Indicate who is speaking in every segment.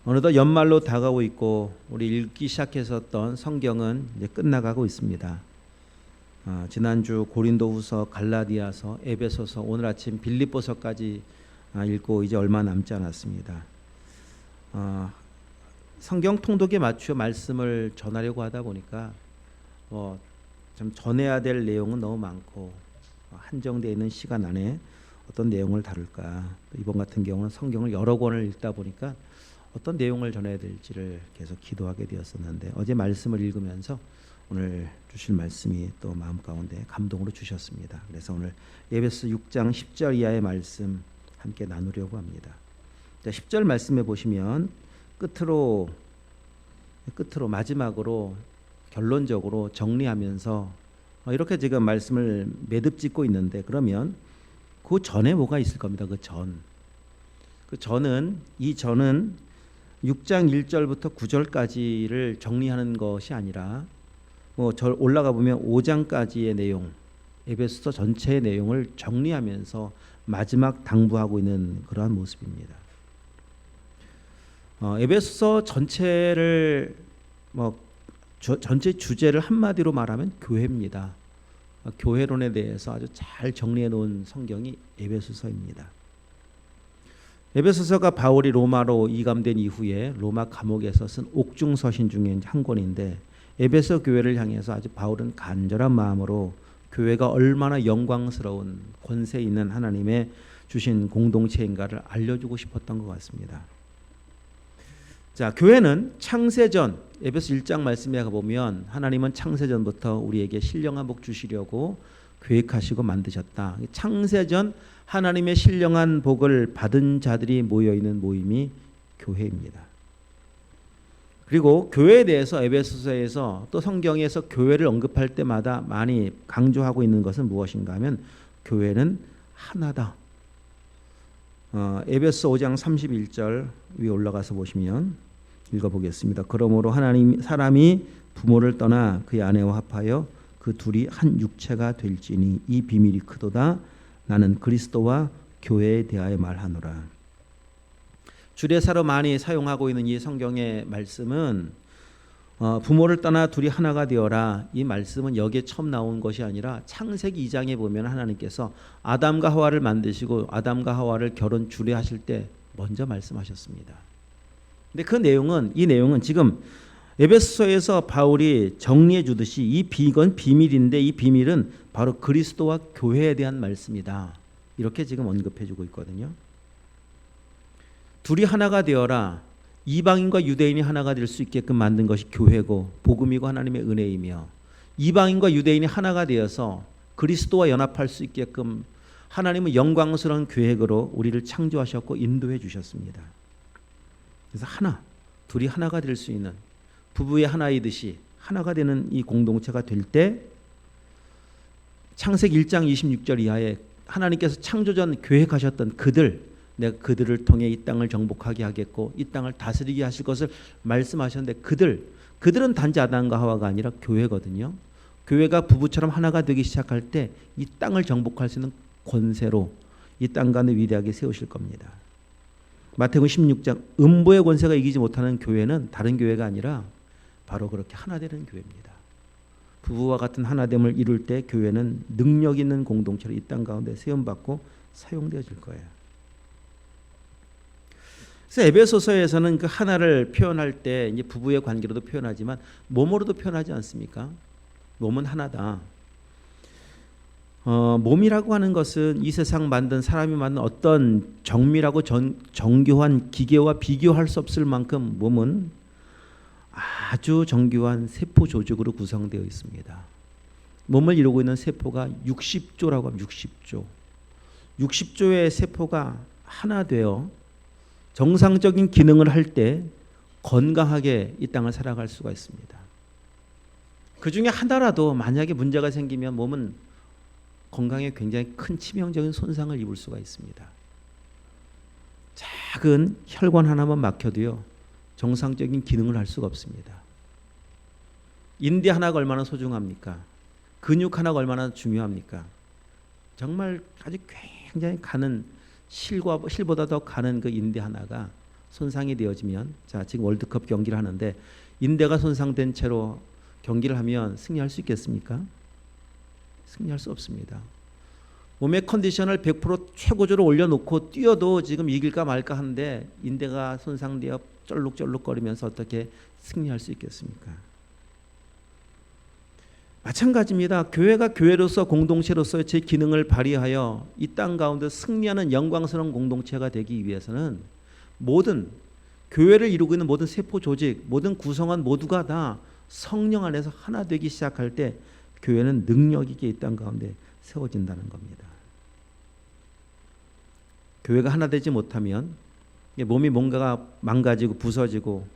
Speaker 1: 어느덧 연말로 다가오고 있고 우리 읽기 시작했었던 성경은 이제 끝나가고 있습니다. 지난주 고린도후서, 갈라디아서, 에베소서, 오늘 아침 빌립보서까지 읽고 이제 얼마 남지 않았습니다. 성경 통독에 맞추어 말씀을 전하려고 하다 보니까 좀 전해야 될 내용은 너무 많고 한정되어 있는 시간 안에 어떤 내용을 다룰까. 이번 같은 경우는 성경을 여러 권을 읽다 보니까 어떤 내용을 전해야 될지를 계속 기도하게 되었었는데 어제 말씀을 읽으면서 오늘 주실 말씀이 또 마음 가운데 감동으로 주셨습니다. 그래서 오늘 에베소 6장 10절 이하의 말씀 함께 나누려고 합니다. 자, 10절 말씀에 보시면 끝으로 마지막으로 결론적으로 정리하면서 이렇게 지금 말씀을 매듭짓고 있는데, 그러면 그 전에 뭐가 있을 겁니다. 그 전은 6장 1절부터 9절까지를 정리하는 것이 아니라 올라가 보면 5장까지의 내용, 에베소서 전체의 내용을 정리하면서 마지막 당부하고 있는 그러한 모습입니다. 에베소서 전체를 전체 주제를 한마디로 말하면 교회입니다. 교회론에 대해서 아주 잘 정리해 놓은 성경이 에베소서입니다. 에베소서가 바울이 로마로 이감된 이후에 로마 감옥에서 쓴 옥중서신 중에 한 권인데, 에베소 교회를 향해서 아주 바울은 간절한 마음으로 교회가 얼마나 영광스러운 권세 있는 하나님의 주신 공동체인가를 알려주고 싶었던 것 같습니다. 자, 교회는 창세전, 에베소 1장 말씀에 가보면 하나님은 창세전부터 우리에게 신령한 복 주시려고 계획하시고 만드셨다. 창세전 하나님의 신령한 복을 받은 자들이 모여있는 모임이 교회입니다. 그리고 교회에 대해서 에베소서에서 또 성경에서 교회를 언급할 때마다 많이 강조하고 있는 것은 무엇인가 하면 교회는 하나다. 에베소 5장 31절 위에 올라가서 보시면 읽어보겠습니다. 그러므로 사람이 부모를 떠나 그의 아내와 합하여 그 둘이 한 육체가 될지니 이 비밀이 크도다. 나는 그리스도와 교회에 대하여 말하노라. 주례사로 많이 사용하고 있는 이 성경의 말씀은 부모를 떠나 둘이 하나가 되어라. 이 말씀은 여기에 처음 나온 것이 아니라 창세기 2장에 보면 하나님께서 아담과 하와를 만드시고 아담과 하와를 결혼 주례하실 때 먼저 말씀하셨습니다. 근데 이 내용은 지금 에베소서에서 바울이 정리해 주듯이 이건 비밀인데 이 비밀은 바로 그리스도와 교회에 대한 말씀이다. 이렇게 지금 언급해 주고 있거든요. 둘이 하나가 되어라. 이방인과 유대인이 하나가 될 수 있게끔 만든 것이 교회고 복음이고 하나님의 은혜이며, 이방인과 유대인이 하나가 되어서 그리스도와 연합할 수 있게끔 하나님은 영광스러운 계획으로 우리를 창조하셨고 인도해 주셨습니다. 그래서 둘이 하나가 될 수 있는, 부부의 하나이듯이 하나가 되는 이 공동체가 될 때 창세기 1장 26절 이하에 하나님께서 창조전 계획하셨던 내가 그들을 통해 이 땅을 정복하게 하겠고 이 땅을 다스리게 하실 것을 말씀하셨는데, 그들은 단지 아담과 하와가 아니라 교회거든요. 교회가 부부처럼 하나가 되기 시작할 때 이 땅을 정복할 수 있는 권세로 이 땅 가운데 위대하게 세우실 겁니다. 마태복음 16장 음부의 권세가 이기지 못하는 교회는 다른 교회가 아니라 바로 그렇게 하나 되는 교회입니다. 부부와 같은 하나됨을 이룰 때 교회는 능력 있는 공동체로 이 땅 가운데 세움받고 사용되어질 거예요. 그래서 에베소서에서는 그 하나를 표현할 때 이제 부부의 관계로도 표현하지만 몸으로도 표현하지 않습니까? 몸은 하나다. 몸이라고 하는 것은 이 세상 만든 사람이 만든 어떤 정밀하고 정교한 기계와 비교할 수 없을 만큼 몸은 아주 정교한 세포 조직으로 구성되어 있습니다. 몸을 이루고 있는 세포가 60조라고 합니다. 60조의 세포가 하나 되어 정상적인 기능을 할 때 건강하게 이 땅을 살아갈 수가 있습니다. 그 중에 하나라도 만약에 문제가 생기면 몸은 건강에 굉장히 큰 치명적인 손상을 입을 수가 있습니다. 작은 혈관 하나만 막혀도요 정상적인 기능을 할 수가 없습니다. 인대 하나가 얼마나 소중합니까? 근육 하나가 얼마나 중요합니까? 정말 아주 굉장히 가는 실보다 더 가는 그 인대 하나가 손상이 되어지면, 자 지금 월드컵 경기를 하는데 인대가 손상된 채로 경기를 하면 승리할 수 있겠습니까? 승리할 수 없습니다. 몸의 컨디션을 100% 최고조로 올려놓고 뛰어도 지금 이길까 말까 하는데 인대가 손상되어 쩔룩쩔룩거리면서 어떻게 승리할 수 있겠습니까? 마찬가지입니다. 교회가 교회로서 공동체로서의 제 기능을 발휘하여 이 땅 가운데 승리하는 영광스러운 공동체가 되기 위해서는 모든 교회를 이루고 있는 모든 세포 조직, 모든 구성원 모두가 다 성령 안에서 하나 되기 시작할 때 교회는 능력 있게 이 땅 가운데 세워진다는 겁니다. 교회가 하나 되지 못하면 몸이 뭔가가 망가지고 부서지고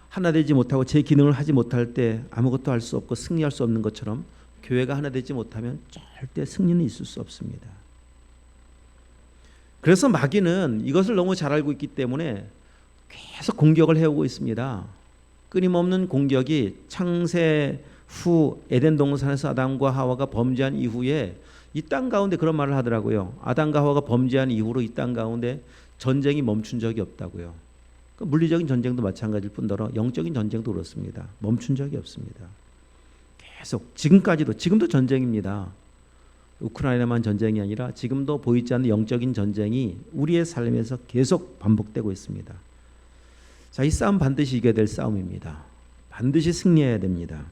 Speaker 1: 하나 되지 못하고 제 기능을 하지 못할 때 아무것도 할 수 없고 승리할 수 없는 것처럼 교회가 하나 되지 못하면 절대 승리는 있을 수 없습니다. 그래서 마귀는 이것을 너무 잘 알고 있기 때문에 계속 공격을 해오고 있습니다. 끊임없는 공격이 창세 후 에덴 동산에서 아담과 하와가 범죄한 이후에 이 땅 가운데 그런 말을 하더라고요. 아담과 하와가 범죄한 이후로 이 땅 가운데 전쟁이 멈춘 적이 없다고요. 물리적인 전쟁도 마찬가지일 뿐더러 영적인 전쟁도 그렇습니다. 멈춘 적이 없습니다. 계속 지금도 전쟁입니다. 우크라이나만 전쟁이 아니라 지금도 보이지 않는 영적인 전쟁이 우리의 삶에서 계속 반복되고 있습니다. 자, 이 싸움 반드시 이겨야 될 싸움입니다. 반드시 승리해야 됩니다.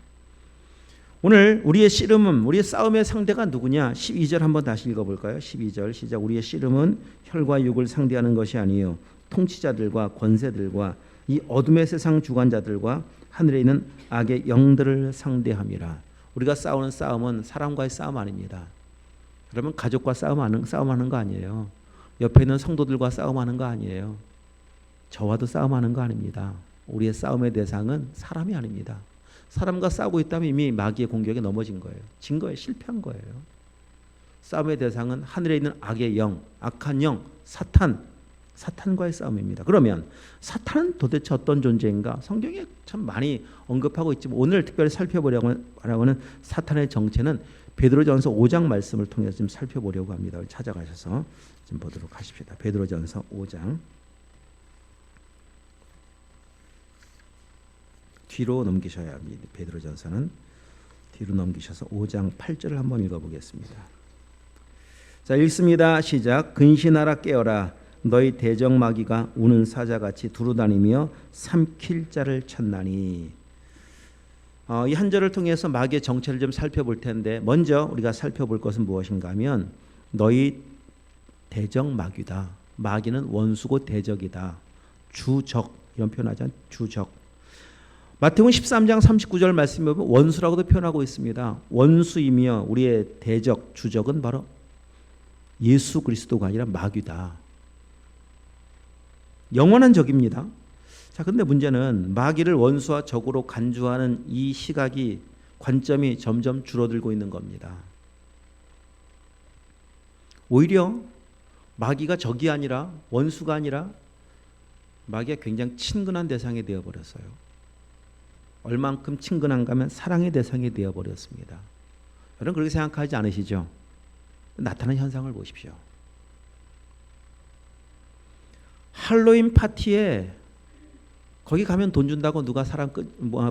Speaker 1: 오늘 우리의 씨름은, 우리의 싸움의 상대가 누구냐? 12절 한번 다시 읽어볼까요? 12절 시작. 우리의 씨름은 혈과 육을 상대하는 것이 아니요 통치자들과 권세들과 이 어둠의 세상 주관자들과 하늘에 있는 악의 영들을 상대함이라. 우리가 싸우는 싸움은 사람과의 싸움 아닙니다. 그러면 가족과 싸움하는 거 아니에요. 옆에 있는 성도들과 싸움하는 거 아니에요. 저와도 싸움하는 거 아닙니다. 우리의 싸움의 대상은 사람이 아닙니다. 사람과 싸우고 있다면 이미 마귀의 공격에 넘어진 거예요. 진 거예요. 실패한 거예요. 싸움의 대상은 하늘에 있는 악의 영, 악한 영, 사탄과의 싸움입니다. 그러면 사탄은 도대체 어떤 존재인가? 성경에 참 많이 언급하고 있지만 오늘 특별히 살펴보려고 하는 사탄의 정체는 베드로전서 5장 말씀을 통해서 좀 살펴보려고 합니다. 찾아가셔서 좀 보도록 하십시다. 베드로전서 5장 뒤로 넘기셔야 합니다. 베드로전서는 뒤로 넘기셔서 5장 8절을 한번 읽어보겠습니다. 자, 읽습니다. 시작. 근신하라 깨어라. 너희 대적마귀가 우는 사자같이 두루다니며 삼킬 자를 찾나니. 이 한 절을 통해서 마귀의 정체를 좀 살펴볼 텐데 먼저 우리가 살펴볼 것은 무엇인가 하면 너희 대적마귀다. 마귀는 원수고 대적이다. 주적 이런 표현하잖아요. 주적. 마태복음 13장 39절 말씀에 보면 원수라고도 표현하고 있습니다. 원수이며 우리의 대적, 주적은 바로 예수 그리스도가 아니라 마귀다. 영원한 적입니다. 자, 근데 문제는 마귀를 원수와 적으로 간주하는 이 시각이, 관점이 점점 줄어들고 있는 겁니다. 오히려 마귀가 적이 아니라, 원수가 아니라 마귀가 굉장히 친근한 대상이 되어버렸어요. 얼만큼 친근한가 하면 사랑의 대상이 되어버렸습니다. 여러분 그렇게 생각하지 않으시죠? 나타나는 현상을 보십시오. 할로윈 파티에 거기 가면 돈 준다고 누가 사람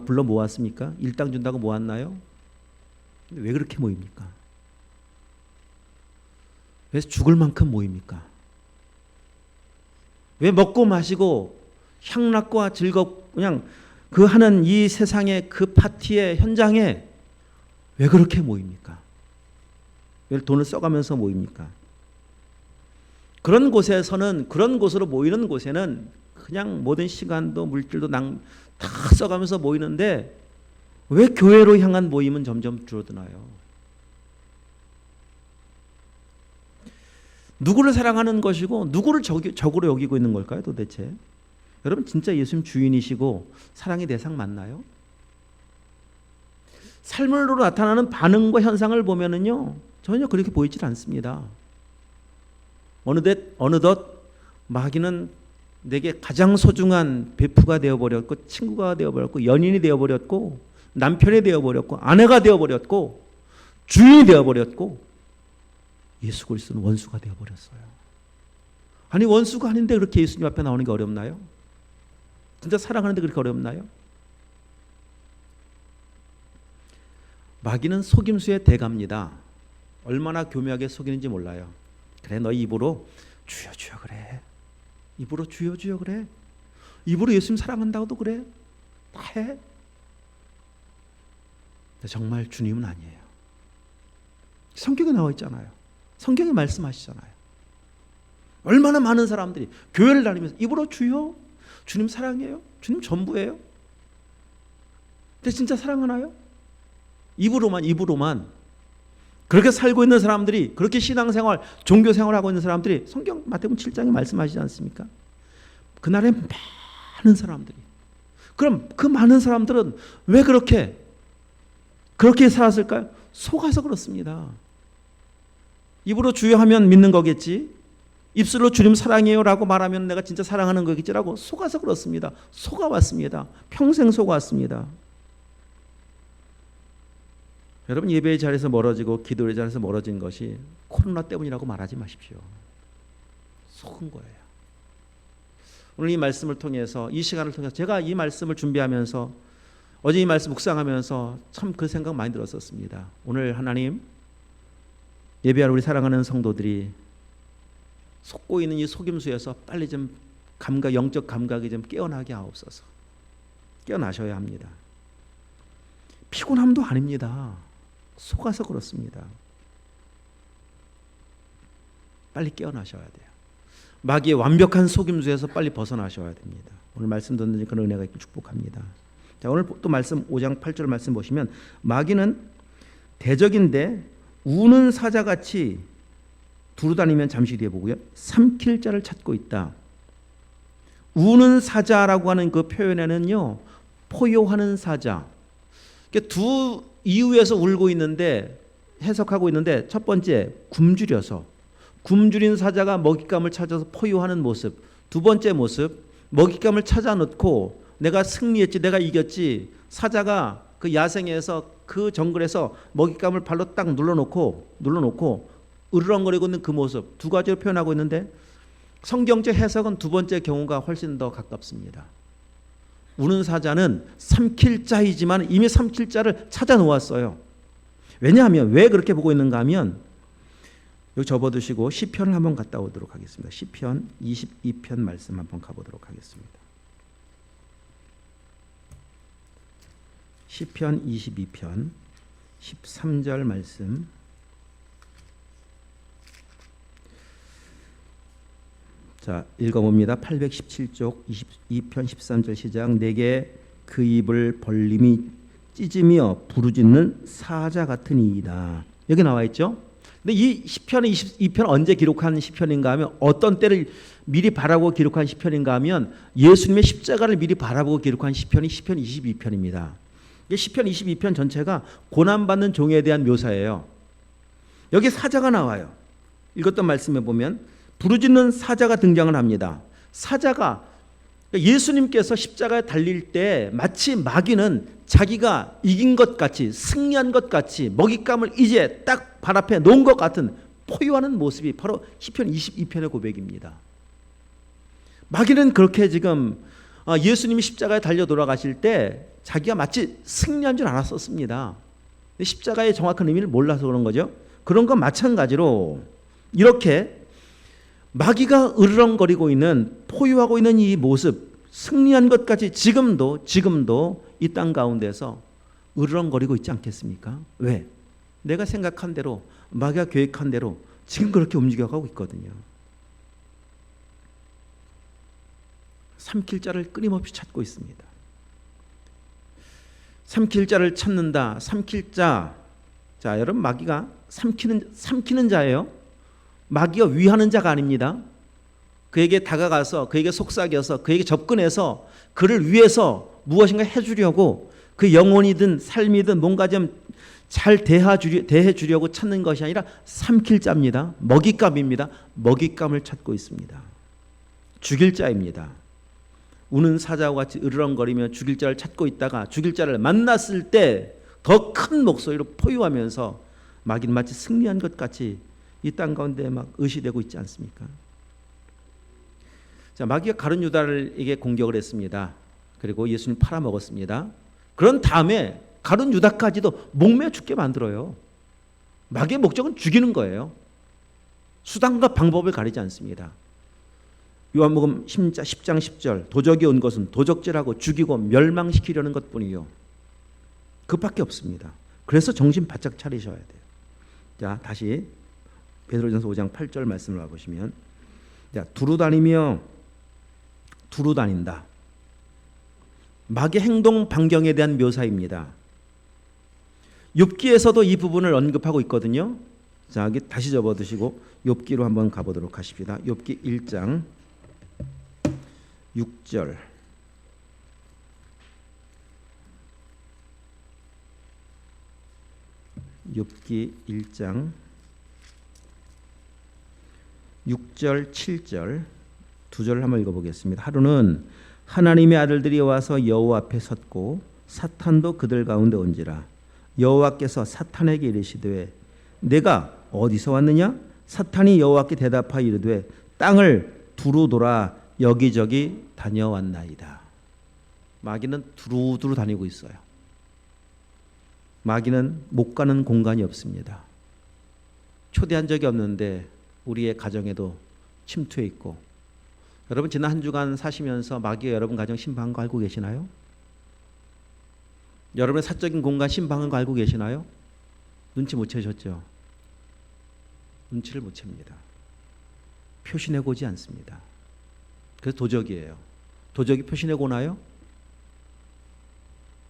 Speaker 1: 불러 모았습니까? 일당 준다고 모았나요? 왜 그렇게 모입니까? 왜 죽을 만큼 모입니까? 왜 먹고 마시고 향락과 즐겁고 그냥 그 하는 이 세상의 그 파티의 현장에 왜 그렇게 모입니까? 왜 돈을 써가면서 모입니까? 그런 곳에서는, 그런 곳으로 모이는 곳에는 그냥 모든 시간도 물질도 다 써가면서 모이는데 왜 교회로 향한 모임은 점점 줄어드나요? 누구를 사랑하는 것이고 누구를 적으로 여기고 있는 걸까요 도대체? 여러분 진짜 예수님 주인이시고 사랑의 대상 맞나요? 삶으로 나타나는 반응과 현상을 보면은요 전혀 그렇게 보이질 않습니다. 어느덧 마귀는 내게 가장 소중한 베프가 되어버렸고 친구가 되어버렸고 연인이 되어버렸고 남편이 되어버렸고 아내가 되어버렸고 주인이 되어버렸고 예수 그리스도는 원수가 되어버렸어요. 아니 원수가 아닌데 그렇게 예수님 앞에 나오는 게 어렵나요? 진짜 사랑하는데 그렇게 어렵나요? 마귀는 속임수의 대가입니다. 얼마나 교묘하게 속이는지 몰라요. 그래, 너 입으로 주여 주여 그래. 입으로 주여 주여 그래. 입으로 예수님 사랑한다고도 그래. 다 해. 근데 정말 주님은 아니에요. 성경에 나와 있잖아요. 성경에 말씀하시잖아요. 얼마나 많은 사람들이 교회를 다니면서 입으로 주여, 주님 사랑해요, 주님 전부예요. 근데 진짜 사랑하나요? 입으로만 그렇게 살고 있는 사람들이, 그렇게 신앙생활, 종교생활하고 있는 사람들이 성경 마태복음 7장에 말씀하시지 않습니까? 그날에 많은 사람들이, 그럼 그 많은 사람들은 왜 그렇게 살았을까요? 속아서 그렇습니다. 입으로 주여 하면 믿는 거겠지, 입술로 주님 사랑해요 라고 말하면 내가 진짜 사랑하는 거겠지라고 속아서 그렇습니다. 속아왔습니다. 평생 속아왔습니다. 여러분, 예배의 자리에서 멀어지고 기도의 자리에서 멀어진 것이 코로나 때문이라고 말하지 마십시오. 속은 거예요. 오늘 이 말씀을 통해서, 이 시간을 통해서 제가 이 말씀을 준비하면서, 어제 이 말씀 묵상하면서 참 그 생각 많이 들었었습니다. 오늘 하나님, 예배할 우리 사랑하는 성도들이 속고 있는 이 속임수에서 빨리 좀 영적 감각이 좀 깨어나게 하옵소서. 깨어나셔야 합니다. 피곤함도 아닙니다. 속아서 그렇습니다. 빨리 깨어나셔야 돼요. 마귀의 완벽한 속임수에서 빨리 벗어나셔야 됩니다. 오늘 말씀 듣는 그런 은혜가 있길 축복합니다. 자, 오늘 또 말씀 5장 8절 말씀 보시면, 마귀는 대적인데 우는 사자같이 두루다니면, 잠시 뒤에 보고요, 삼킬 자를 찾고 있다. 우는 사자라고 하는 그 표현에는요, 포효하는 사자, 두 이유에서 울고 있는데, 해석하고 있는데, 첫 번째 굶주린 사자가 먹잇감을 찾아서 포효하는 모습, 두 번째 모습, 먹잇감을 찾아 놓고 내가 승리했지, 내가 이겼지, 사자가 그 야생에서 그 정글에서 먹잇감을 발로 딱 눌러놓고 으르렁거리고 있는 그 모습, 두 가지로 표현하고 있는데, 성경적 해석은 두 번째 경우가 훨씬 더 가깝습니다. 우는 사자는 삼킬 자이지만 이미 삼킬 자를 찾아 놓았어요. 왜냐하면, 왜 그렇게 보고 있는가 하면, 여기 접어두시고 시편을 한번 갔다 오도록 하겠습니다. 시편 22편 말씀 한번 가보도록 하겠습니다. 시편 22편 13절 말씀. 자, 읽어봅니다. 817쪽 22편 13절 시작. 내게 그 입을 벌림이 찢으며 부르짖는 사자 같으니이다. 여기 나와 있죠. 근데 이 시편의 22편 언제 기록한 시편인가 하면, 어떤 때를 미리 바라보고 기록한 시편인가 하면, 예수님의 십자가를 미리 바라보고 기록한 시편이 시편 22편입니다. 시편 22편 전체가 고난받는 종에 대한 묘사예요. 여기 사자가 나와요. 읽었던 말씀에 보면 부르짖는 사자가 등장을 합니다. 사자가, 예수님께서 십자가에 달릴 때 마치 마귀는 자기가 이긴 것 같이, 승리한 것 같이, 먹잇감을 이제 딱 발 앞에 놓은 것 같은 포효하는 모습이 바로 시편 22편의 고백입니다. 마귀는 그렇게 지금 예수님이 십자가에 달려 돌아가실 때 자기가 마치 승리한 줄 알았었습니다. 십자가의 정확한 의미를 몰라서 그런 거죠. 그런 것 마찬가지로 이렇게 마귀가 으르렁거리고 있는, 포효하고 있는 이 모습, 승리한 것 같이 지금도 이 땅 가운데서 으르렁거리고 있지 않겠습니까? 왜? 내가 생각한 대로, 마귀가 계획한 대로 지금 그렇게 움직여가고 있거든요. 삼킬 자를 끊임없이 찾고 있습니다. 삼킬 자를 찾는다. 삼킬 자. 자, 여러분, 마귀가 삼키는 자예요. 마귀가 위하는 자가 아닙니다. 그에게 다가가서, 그에게 속삭여서, 그에게 접근해서 그를 위해서 무엇인가 해주려고, 그 영혼이든 삶이든 뭔가 좀 잘 대해주려고 찾는 것이 아니라 삼킬 자입니다. 먹잇감입니다. 먹잇감을 찾고 있습니다. 죽일 자입니다. 우는 사자와 같이 으르렁거리며 죽일 자를 찾고 있다가 죽일 자를 만났을 때 더 큰 목소리로 포효하면서 마귀는 마치 승리한 것 같이 이 땅 가운데 막 의시되고 있지 않습니까? 자, 마귀가 가룟 유다에게 공격을 했습니다. 그리고 예수님 팔아먹었습니다. 그런 다음에 가룟 유다까지도 목매어 죽게 만들어요. 마귀의 목적은 죽이는 거예요. 수단과 방법을 가리지 않습니다. 요한복음 10장 10절 도적이 온 것은 도적질하고 죽이고 멸망시키려는 것뿐이요. 그밖에 없습니다. 그래서 정신 바짝 차리셔야 돼요. 자, 다시 베드로전서 5장 8절 말씀을 봐보시면, 자, 두루 다닌다. 마귀의 행동 반경에 대한 묘사입니다. 욥기에서도 이 부분을 언급하고 있거든요. 자, 여기 다시 접어두시고 욥기로 한번 가보도록 하십니다. 욥기 1장 6절. 욥기 1장 6절 7절 두 절을 한번 읽어보겠습니다. 하루는 하나님의 아들들이 와서 여호와 앞에 섰고 사탄도 그들 가운데 온지라. 여호와께서 사탄에게 이르시되 내가 어디서 왔느냐? 사탄이 여호와께 대답하여 이르되 땅을 두루 돌아 여기저기 다녀왔나이다. 마귀는 두루두루 다니고 있어요. 마귀는 못 가는 공간이 없습니다. 초대한 적이 없는데 우리의 가정에도 침투해 있고, 여러분 지난 한 주간 사시면서 마귀가 여러분 가정 심방한 거 알고 계시나요? 여러분의 사적인 공간 심방한 거 알고 계시나요? 눈치 못 채셨죠? 눈치를 못 챕니다. 표시내고지 않습니다. 그래서 도적이에요. 도적이 표시내고나요?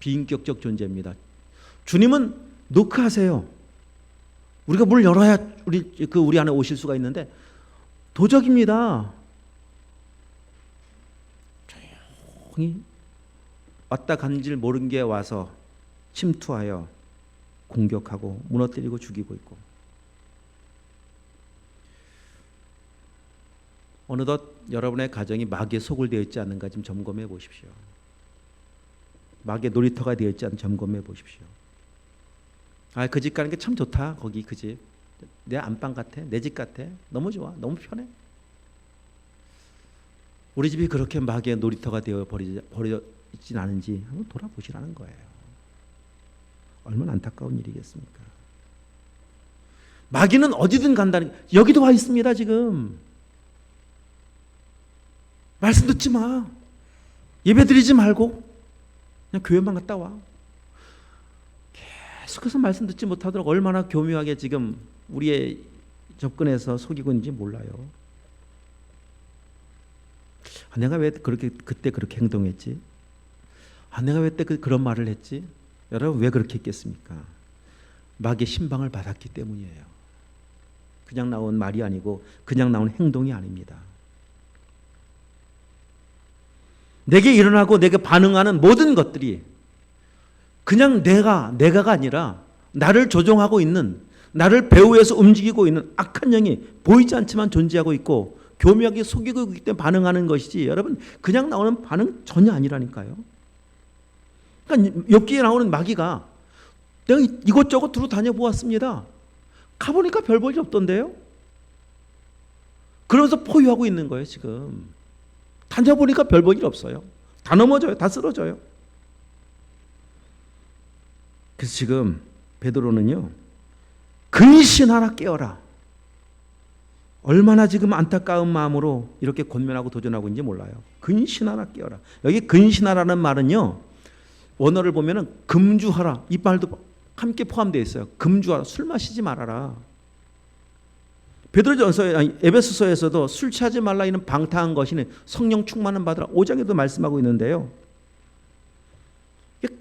Speaker 1: 비인격적 존재입니다. 주님은 노크하세요. 우리가 문을 열어야 우리 안에 오실 수가 있는데 도적입니다. 조용히 왔다 간 줄 모른 게 와서 침투하여 공격하고 무너뜨리고 죽이고 있고, 어느덧 여러분의 가정이 마귀의 속을 되어 있지 않는가 좀 점검해 보십시오. 마귀의 놀이터가 되어 있지 않는지 점검해 보십시오. 아, 그 집 가는 게 참 좋다. 거기 그 집. 내 안방 같아. 내 집 같아. 너무 좋아. 너무 편해. 우리 집이 그렇게 마귀의 놀이터가 되어 버려지진 않은지 한번 돌아보시라는 거예요. 얼마나 안타까운 일이겠습니까? 마귀는 어디든 간다는, 여기도 와 있습니다 지금. 말씀 듣지 마. 예배 드리지 말고 그냥 교회만 갔다 와. 계속해서 말씀 듣지 못하도록 얼마나 교묘하게 지금 우리의 접근해서 속이고 있는지 몰라요. 아, 내가 왜 그때 그렇게 행동했지? 아, 내가 왜 그때 그런 말을 했지? 여러분 왜 그렇게 했겠습니까? 마귀의 신방을 받았기 때문이에요. 그냥 나온 말이 아니고 그냥 나온 행동이 아닙니다. 내게 일어나고 내게 반응하는 모든 것들이 그냥 내가가 아니라 나를 조종하고 있는, 나를 배후에서 움직이고 있는 악한 영이 보이지 않지만 존재하고 있고 교묘하게 속이고 있기 때문에 반응하는 것이지, 여러분 그냥 나오는 반응 전혀 아니라니까요. 그러니까 욥기에 나오는 마귀가 내가 이곳저곳 두루 다녀보았습니다. 가보니까 별 볼 일 없던데요. 그러면서 포위하고 있는 거예요 지금. 다녀보니까 별 볼 일 없어요. 다 넘어져요. 다 쓰러져요. 그래서 지금 베드로는요, 근신하라 깨어라. 얼마나 지금 안타까운 마음으로 이렇게 권면하고 도전하고 있는지 몰라요. 근신하라 깨어라. 여기 근신하라는 말은요, 원어를 보면은 금주하라, 이 말도 함께 포함되어 있어요. 금주하라, 술 마시지 말아라. 에베소서에서도 술 취하지 말라 이는 방탕한 것이니 성령 충만을 받으라 5장에도 말씀하고 있는데요.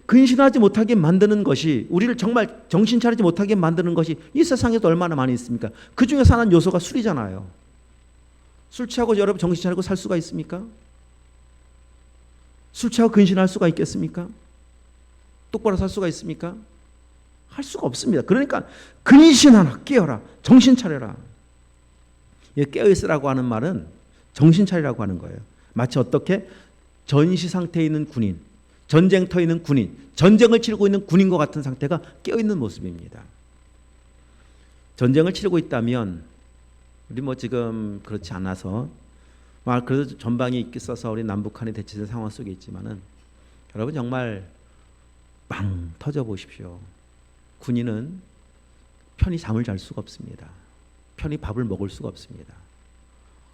Speaker 1: 근신하지 못하게 만드는 것이, 우리를 정말 정신 차리지 못하게 만드는 것이 이 세상에도 얼마나 많이 있습니까? 그 중에 하나는 요소가 술이잖아요. 술 취하고 여러분 정신 차리고 살 수가 있습니까? 술 취하고 근신할 수가 있겠습니까? 똑바로 살 수가 있습니까? 할 수가 없습니다. 그러니까 근신하라, 깨어라, 정신 차려라. 깨어있으라고 하는 말은 정신 차리라고 하는 거예요. 마치 어떻게 전시 상태에 있는 군인, 전쟁터에 있는 군인, 전쟁을 치르고 있는 군인과 같은 상태가 깨어있는 모습입니다. 전쟁을 치르고 있다면 우리 지금 그렇지 않아서 그래도 전방이 있어서 우리 남북한이 대치된 상황 속에 있지만은 여러분 정말 빵 터져 보십시오. 군인은 편히 잠을 잘 수가 없습니다. 편히 밥을 먹을 수가 없습니다.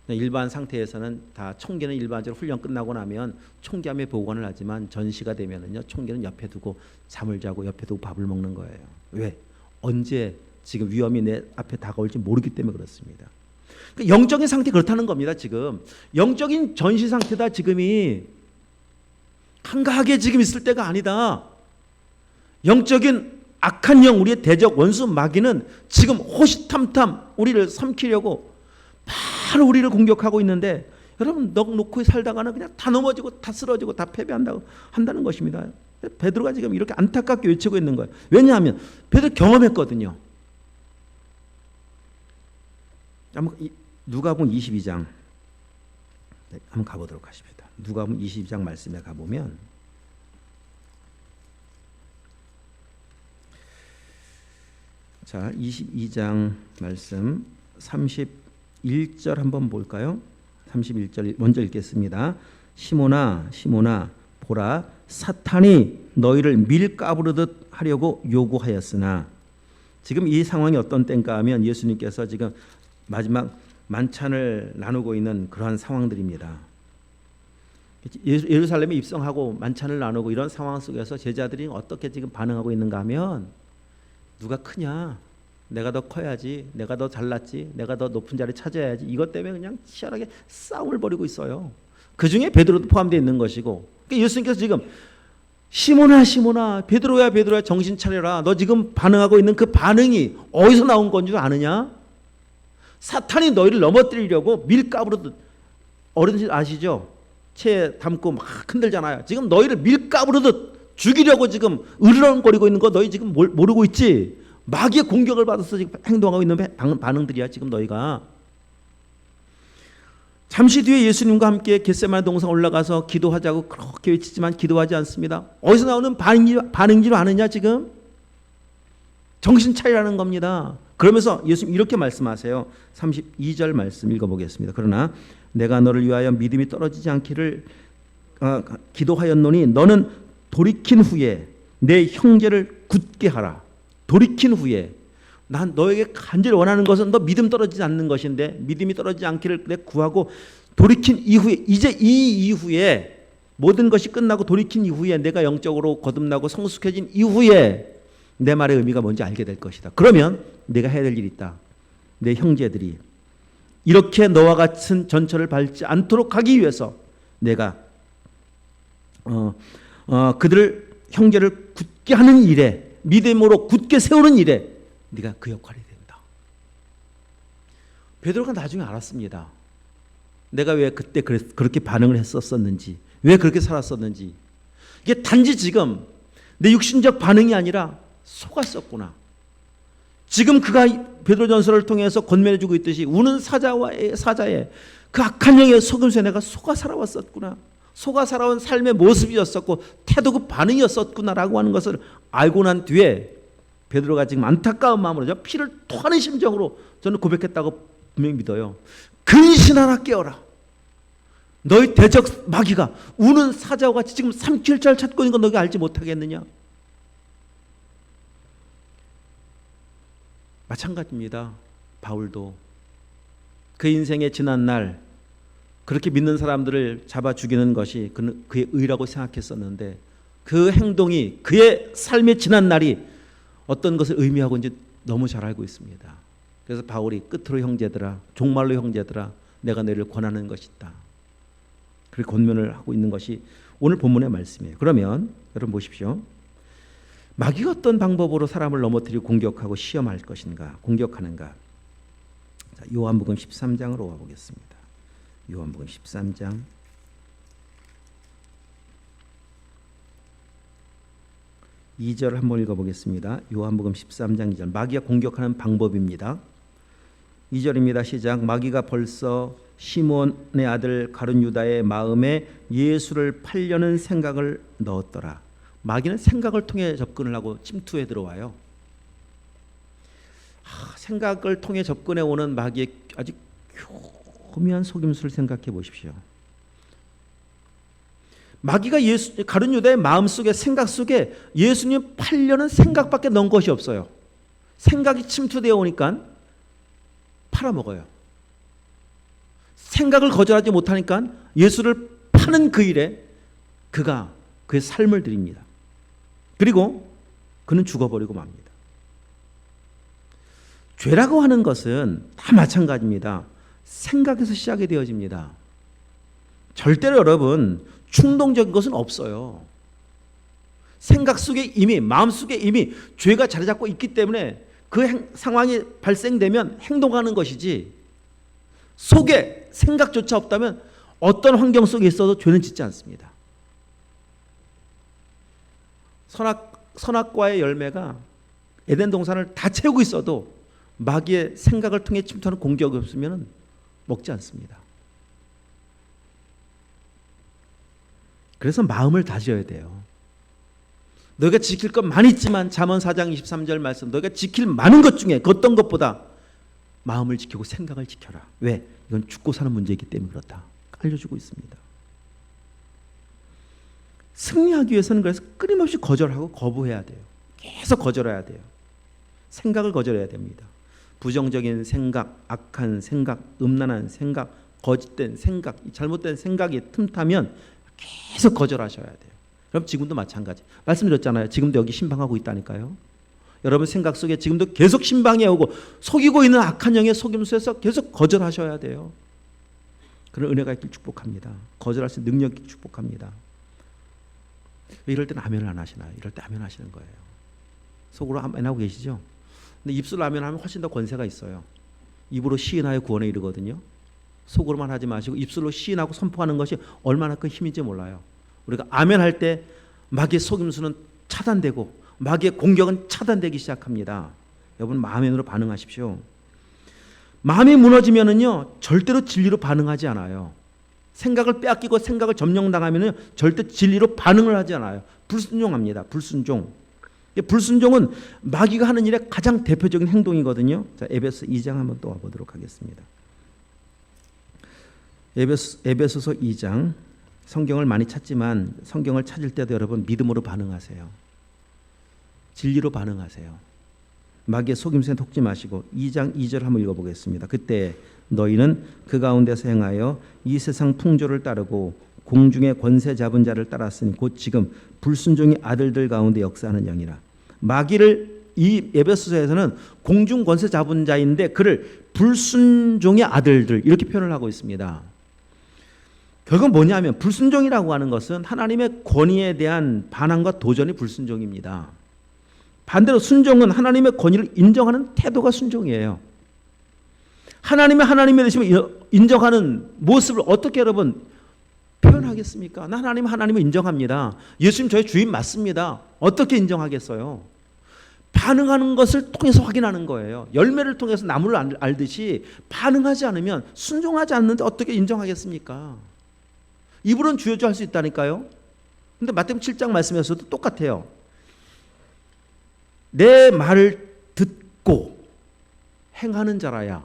Speaker 1: 일반 상태에서는 다 총기는 일반적으로 훈련 끝나고 나면 총기함에 보관을 하지만 전시가 되면은요 총기는 옆에 두고 잠을 자고 옆에 두고 밥을 먹는 거예요. 왜? 언제 지금 위험이 내 앞에 다가올지 모르기 때문에 그렇습니다. 그러니까 영적인 상태 그렇다는 겁니다. 지금 영적인 전시 상태다. 지금이 한가하게 지금 있을 때가 아니다. 영적인 악한 영, 우리의 대적 원수 마귀는 지금 호시탐탐 우리를 삼키려고 바로 우리를 공격하고 있는데, 여러분 넋 놓고 살다가는 그냥 다 넘어지고 다 쓰러지고 다 한다는 것입니다. 베드로가 지금 이렇게 안타깝게 외치고 있는 거예요. 왜냐하면 베드로 경험했거든요. 누가복음 22장 한번 가보도록 하십니다. 누가복음 22장 말씀에 가보면 자 22장 말씀 31절 한번 볼까요? 31절 먼저 읽겠습니다. 시몬아 시몬아 보라 사탄이 너희를 밀가부르듯 하려고 요구하였으나, 지금 이 상황이 어떤 때인가 하면 예수님께서 지금 마지막 만찬을 나누고 있는 그러한 상황들입니다. 예루살렘에 입성하고 만찬을 나누고 이런 상황 속에서 제자들이 어떻게 지금 반응하고 있는가 하면, 누가 크냐? 내가 더 커야지. 내가 더 잘났지. 내가 더 높은 자리 찾아야지. 이것 때문에 그냥 치열하게 싸움을 벌이고 있어요. 그 중에 베드로도 포함되어 있는 것이고, 그러니까 예수님께서 지금 시몬아 시몬아 베드로야 베드로야 정신 차려라. 너 지금 반응하고 있는 그 반응이 어디서 나온 건 줄 아느냐? 사탄이 너희를 넘어뜨리려고 밀가부르듯, 어른들 아시죠? 채 담고 막 흔들잖아요. 지금 너희를 밀가부르듯 죽이려고 지금 으르렁거리고 있는 거 너희 지금 모르고 있지? 마귀의 공격을 받아서 지금 행동하고 있는 반응들이야 지금 너희가. 잠시 뒤에 예수님과 함께 겟세마네 동산 올라가서 기도하자고 그렇게 외치지만 기도하지 않습니다. 어디서 나오는 반응인지 아느냐? 지금 정신 차리라는 겁니다. 그러면서 예수님 이렇게 말씀하세요. 32절 말씀 읽어보겠습니다. 그러나 내가 너를 위하여 믿음이 떨어지지 않기를 기도하였노니 너는 돌이킨 후에 내 형제를 굳게 하라. 돌이킨 후에, 난 너에게 간절히 원하는 것은 너 믿음 떨어지지 않는 것인데, 믿음이 떨어지지 않기를 내 구하고 돌이킨 이후에, 이제 이 이후에 모든 것이 끝나고 돌이킨 이후에, 내가 영적으로 거듭나고 성숙해진 이후에 내 말의 의미가 뭔지 알게 될 것이다. 그러면 내가 해야 될 일이 있다. 내 형제들이 이렇게 너와 같은 전철을 밟지 않도록 하기 위해서 내가 그들을 형제를 굳게 하는 일에, 믿음으로 굳게 세우는 일에 네가 그 역할이 된다. 베드로가 나중에 알았습니다. 내가 왜 그때 그렇게 반응을 했었는지, 왜 그렇게 살았었는지. 이게 단지 지금 내 육신적 반응이 아니라 속았었구나. 지금 그가 베드로전서를 통해서 권면해주고 있듯이 우는 사자의 그 악한 영의 속임수에 내가 속아 살아왔었구나. 속아 살아온 삶의 모습이었었고 태도 그 반응이었었구나라고 하는 것을 알고 난 뒤에 베드로가 지금 안타까운 마음으로 피를 토하는 심정으로 저는 고백했다고 분명히 믿어요. 근신하라 깨어라. 너희 대적 마귀가 우는 사자와 같이 지금 삼킬 자를 찾고 있는 건 너희가 알지 못하겠느냐? 마찬가지입니다. 바울도 그 인생의 지난 날 그렇게 믿는 사람들을 잡아 죽이는 것이 그의 의라고 생각했었는데, 그 행동이 그의 삶의 지난 날이 어떤 것을 의미하고 있는지 너무 잘 알고 있습니다. 그래서 바울이 끝으로 형제들아, 종말로 형제들아, 내가 너희를 권하는 것이다. 그렇게 권면을 하고 있는 것이 오늘 본문의 말씀이에요. 그러면 여러분 보십시오. 마귀가 어떤 방법으로 사람을 넘어뜨리고 공격하고 시험할 것인가, 공격하는가. 자, 요한복음 13장으로 와보겠습니다. 요한복음 13장 2절 한번 읽어보겠습니다. 요한복음 13장 2절, 마귀가 공격하는 방법입니다. 2절입니다. 시작. 마귀가 벌써 시몬의 아들 가룟 유다의 마음에 예수를 팔려는 생각을 넣었더라. 마귀는 생각을 통해 접근을 하고 침투해 들어와요. 생각을 통해 접근해 오는 마귀의 아주 교묘한 속임수를 생각해 보십시오. 마귀가 가룟 유다의 마음속에 생각 속에 예수님 팔려는 생각밖에 넣은 것이 없어요. 생각이 침투되어 오니까 팔아먹어요. 생각을 거절하지 못하니까 예수를 파는 그 일에 그가 그의 삶을 드립니다. 그리고 그는 죽어버리고 맙니다. 죄라고 하는 것은 다 마찬가지입니다. 생각에서 시작이 되어집니다. 절대로 여러분 충동적인 것은 없어요. 생각 속에 이미 마음 속에 이미 죄가 자리 잡고 있기 때문에 그 상황이 발생되면 행동하는 것이지, 속에 생각조차 없다면 어떤 환경 속에 있어도 죄는 짓지 않습니다. 선악과의 열매가 에덴 동산을 다 채우고 있어도 마귀의 생각을 통해 침투하는 공격이 없으면 먹지 않습니다. 그래서 마음을 다져야 돼요. 너희가 지킬 것 많이 있지만 잠언 4장 23절 말씀, 너희가 지킬 많은 것 중에 어떤 것보다 마음을 지키고 생각을 지켜라. 왜? 이건 죽고 사는 문제이기 때문에 그렇다 알려주고 있습니다. 승리하기 위해서는 그래서 끊임없이 거절하고 거부해야 돼요. 계속 거절해야 돼요. 생각을 거절해야 됩니다. 부정적인 생각, 악한 생각, 음란한 생각, 거짓된 생각, 잘못된 생각이 틈타면 계속 거절하셔야 돼요. 그럼 지금도 마찬가지. 말씀드렸잖아요. 지금도 여기 신방하고 있다니까요. 여러분 생각 속에 지금도 계속 신방해 오고 속이고 있는 악한 영의 속임수에서 계속 거절하셔야 돼요. 그런 은혜가 있길 축복합니다. 거절할 수 있는 능력이 축복합니다. 이럴 때는 아멘을 안 하시나요? 이럴 때 아멘 하시는 거예요. 속으로 아멘 하고 계시죠? 근데 입술로 아멘 하면 훨씬 더 권세가 있어요. 입으로 시인하여 구원에 이르거든요. 속으로만 하지 마시고 입술로 시인하고 선포하는 것이 얼마나 큰 힘인지 몰라요. 우리가 아멘 할 때 마귀의 속임수는 차단되고 마귀의 공격은 차단되기 시작합니다. 여러분 아멘으로 반응하십시오. 마음이 무너지면은요 절대로 진리로 반응하지 않아요. 생각을 빼앗기고 생각을 점령당하면은 절대 진리로 반응을 하지 않아요. 불순종합니다. 불순종. 불순종은 마귀가 하는 일의 가장 대표적인 행동이거든요. 자, 에베소 2장 한번 또 와보도록 하겠습니다. 에베소서 2장. 성경을 많이 찾지만 성경을 찾을 때도 여러분 믿음으로 반응하세요. 진리로 반응하세요. 마귀의 속임수에 속지 마시고 2장 2절 한번 읽어보겠습니다. 그때 너희는 그 가운데서 행하여 이 세상 풍조를 따르고 공중의 권세 잡은 자를 따랐으니 곧 지금 불순종의 아들들 가운데 역사하는 영이라. 마귀를 이 에베소서에서는 공중 권세 잡은 자인데 그를 불순종의 아들들 이렇게 표현을 하고 있습니다. 결국은 뭐냐면 불순종이라고 하는 것은 하나님의 권위에 대한 반항과 도전이 불순종입니다. 반대로 순종은 하나님의 권위를 인정하는 태도가 순종이에요. 하나님의 되심을 인정하는 모습을 어떻게 여러분 표현하겠습니까? 나 하나님을 인정합니다. 예수님 저희 주인 맞습니다. 어떻게 인정하겠어요? 반응하는 것을 통해서 확인하는 거예요. 열매를 통해서 나무를 알듯이 반응하지 않으면 순종하지 않는데 어떻게 인정하겠습니까? 입으로는 주여주 할 수 있다니까요. 근데 마태복음 7장 말씀에서도 똑같아요. 내 말을 듣고 행하는 자라야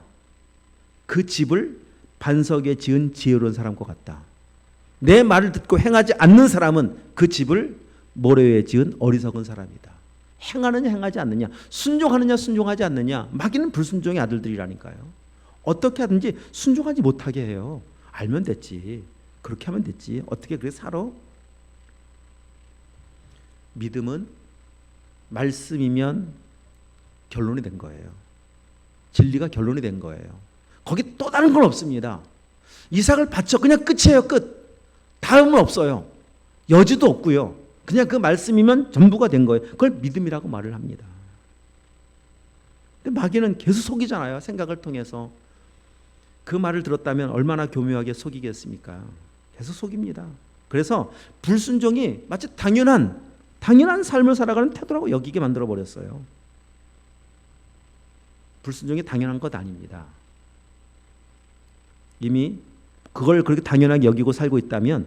Speaker 1: 그 집을 반석에 지은 지혜로운 사람과 같다. 내 말을 듣고 행하지 않는 사람은 그 집을 모래 위에 지은 어리석은 사람이다. 행하느냐 행하지 않느냐, 순종하느냐 순종하지 않느냐. 마귀는 불순종의 아들들이라니까요. 어떻게 하든지 순종하지 못하게 해요. 알면 됐지. 그렇게 하면 됐지. 어떻게 그렇게 살아? 믿음은 말씀이면 결론이 된 거예요. 진리가 결론이 된 거예요. 거기 또 다른 건 없습니다. 이삭을 바쳐 그냥 끝이에요. 끝. 다음은 없어요. 여지도 없고요. 그냥 그 말씀이면 전부가 된 거예요. 그걸 믿음이라고 말을 합니다. 근데 마귀는 계속 속이잖아요. 생각을 통해서. 그 말을 들었다면 얼마나 교묘하게 속이겠습니까? 계속 속입니다. 그래서 불순종이 마치 당연한 삶을 살아가는 태도라고 여기게 만들어버렸어요. 불순종이 당연한 것 아닙니다. 이미 그걸 그렇게 당연하게 여기고 살고 있다면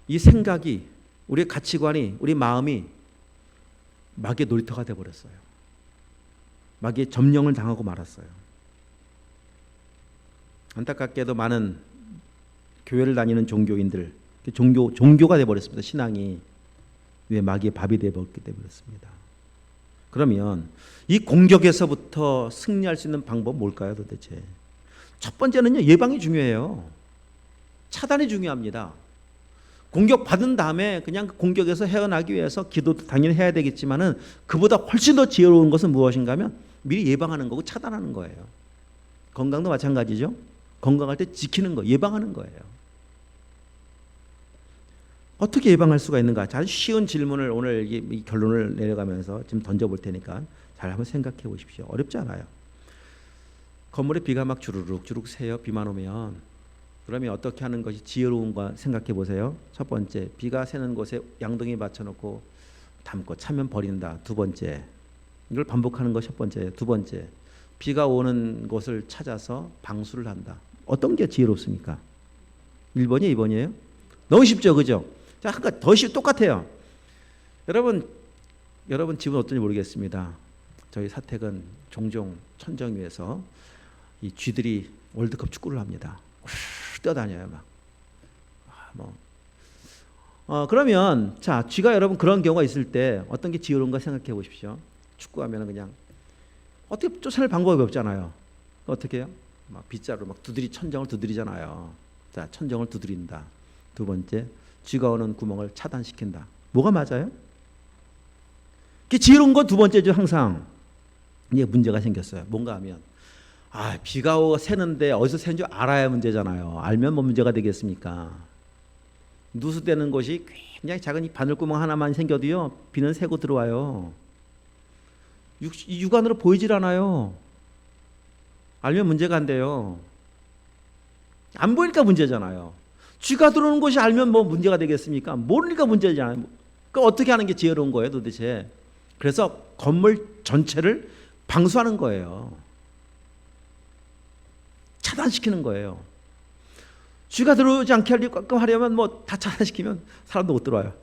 Speaker 1: 이 생각이, 우리의 가치관이, 우리 마음이 마귀의 놀이터가 되어버렸어요. 마귀의 점령을 당하고 말았어요. 안타깝게도 많은 교회를 다니는 종교인들, 종교가 돼버렸습니다. 신앙이. 왜? 마귀의 밥이 돼버렸기 때문이었습니다. 그러면 이 공격에서부터 승리할 수 있는 방법은 뭘까요 도대체? 첫 번째는요, 예방이 중요해요. 차단이 중요합니다. 공격받은 다음에 그냥 공격에서 헤어나기 위해서 기도도 당연히 해야 되겠지만은 그보다 훨씬 더 지혜로운 것은 무엇인가 하면 미리 예방하는 거고 차단하는 거예요. 건강도 마찬가지죠. 건강할 때 지키는 거, 예방하는 거예요. 어떻게 예방할 수가 있는가? 아주 쉬운 질문을 오늘 이 결론을 내려가면서 지금 던져볼 테니까 잘 한번 생각해 보십시오. 어렵지 않아요. 건물에 비가 막 주르륵 새요. 비만 오면 그러면 어떻게 하는 것이 지혜로운가 생각해 보세요. 첫 번째, 비가 새는 곳에 양동이 받쳐놓고 담고 차면 버린다. 두 번째, 이걸 반복하는 것이 첫 번째. 두 번째, 비가 오는 곳을 찾아서 방수를 한다. 어떤 게 지혜롭습니까? 1번이에요? 2번이에요? 너무 쉽죠, 그죠? 자, 한 가지 더 똑같아요. 여러분 집은 어떤지 모르겠습니다. 저희 사택은 종종 천정 위에서 이 쥐들이 월드컵 축구를 합니다. 뛰어다녀요 막. 그러면 자, 쥐가 여러분 그런 경우가 있을 때 어떤 게 지혜로운가 생각해 보십시오. 축구하면 그냥 어떻게 쫓아낼 방법이 없잖아요. 어떻게 해요? 막 빗자루 막 천정을 두드리잖아요. 자, 천정을 두드린다. 두 번째, 쥐가 오는 구멍을 차단시킨다. 뭐가 맞아요? 그게 지혜로운 건 두 번째죠. 항상 이게 문제가 생겼어요. 뭔가 하면 비가 새는데 어디서 새는 줄 알아야 문제잖아요. 알면 뭐 문제가 되겠습니까? 누수되는 곳이 굉장히 작은 이 바늘구멍 하나만 생겨도요, 비는 새고 들어와요. 육안으로 보이질 않아요. 알면 문제가 안 돼요. 안 보이니까 문제잖아요. 쥐가 들어오는 곳이 알면 뭐 문제가 되겠습니까? 모르니까 문제잖아요. 그러니까 어떻게 하는 게 지혜로운 거예요 도대체? 그래서 건물 전체를 방수하는 거예요. 차단시키는 거예요. 쥐가 들어오지 않게 하려면 뭐 다 차단시키면 사람도 못 들어와요.